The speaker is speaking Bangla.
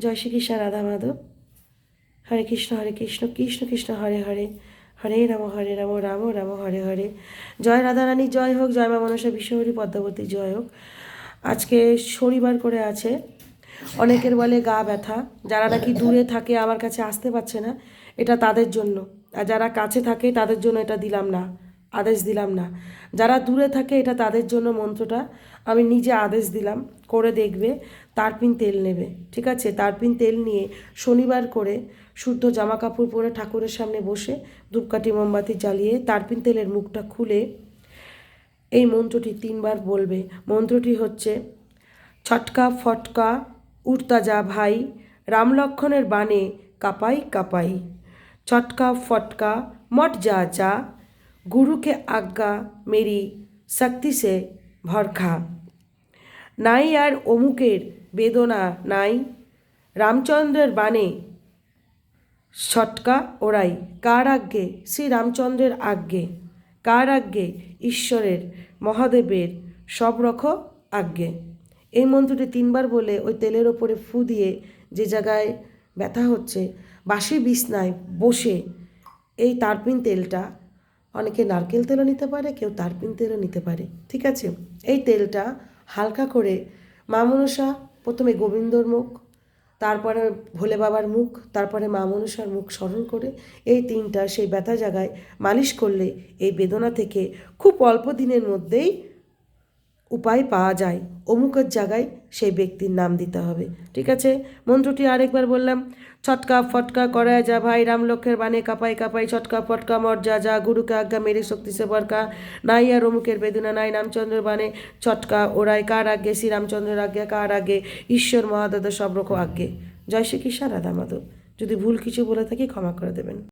জয় শ্রীকৃষ্ণ রাধা মাধব। হরে কৃষ্ণ কৃষ্ণ কৃষ্ণ হরে হরে, হরে রাম রাম রাম হরে হরে। জয় রাধারানী জয় হোক, জয় মা মনসা বিশ্বহরি পদ্মাবতী জয় হোক। আজকে শনিবার করে আছে। অনেকের বলে গা ব্যথা, যারা নাকি দূরে থাকে আমার কাছে আসতে পারছে না, এটা তাদের জন্য। আর যারা কাছে থাকে তাদের জন্য এটা দিলাম না, আদেশ দিলাম না। যারা দূরে থাকে এটা তাদের জন্য মন্ত্রটা আমি নিজে আদেশ দিলাম, করে দেখবে। তারপিন তেল নেবে, ঠিক আছে? তারপিন তেল নিয়ে শনিবার করে শুদ্ধ জামা কাপড় পরে ঠাকুরের সামনে বসে ধূপকাঠি মোমবাতি জ্বালিয়ে তারপিন তেলের মুখটা খুলে এই মন্ত্রটি 3 বার বলবে। মন্ত্রটি হচ্ছে, ছটকা ফটকা উড়তা যা ভাই, রাম লক্ষণের বাণে কাপাই কাপাই। ছটকা ফটকা মট যা যা, गुरु के आज्ञा मेरी शक्ति से भरखा। নাই আর অমুকের বেদনা নাই, রামচন্দ্রের বাণে ছটকা ওড়াই। কার আজ্ঞে? শ্রী রামচন্দ্রের আজ্ঞে। কার আজ্ঞে? ঈশ্বরের মহাদেবের সব রখ আজ্ঞে। এই মন্ত্রটি 3 বার বলে ওই তেলের ওপরে ফু দিয়ে যে জায়গায় ব্যথা হচ্ছে বাসি বিছনায় বসে এই তারপিন তেলটা, অনেকে নারকেল তেলও নিতে পারে, কেউ তারপিন তেলও নিতে পারে, ঠিক আছে? এই তেলটা হালকা করে মা মনসা, প্রথমে গোবিন্দর মুখ, তারপরে ভোলে বাবার মুখ, তারপরে মা মনসার মুখ স্মরণ করে এই 3টা সেই ব্যথা জায়গায় মালিশ করলে এই বেদনা থেকে খুব অল্প দিনের মধ্যেই উপায় পাওয়া যায়। অমুকের জায়গায় সেই ব্যক্তির নাম দিতে হবে, ঠিক আছে? মন্ত্রটি আরেকবার বললাম, ছটকা ফটকা করায় যা ভাই, রাম লক্ষ্যের বাণে কাপাই কাপাই। ছটকা ফটকা মর যা যা, গুরুকে আজ্ঞা মেরি শক্তি সে বরকা। নাই আর অমুকের বেদনা নাই, রামচন্দ্রের বাণে ছটকা ওরাই। কার আজ্ঞে? শ্রী রামচন্দ্রের আজ্ঞা। কার আগে? ঈশ্বর মহাদেবের সব রকম আজ্ঞে। জয় শ্রীকৃষ্ণ রাধা মাধব। যদি ভুল কিছু বলে থাকি ক্ষমা করে দেবেন।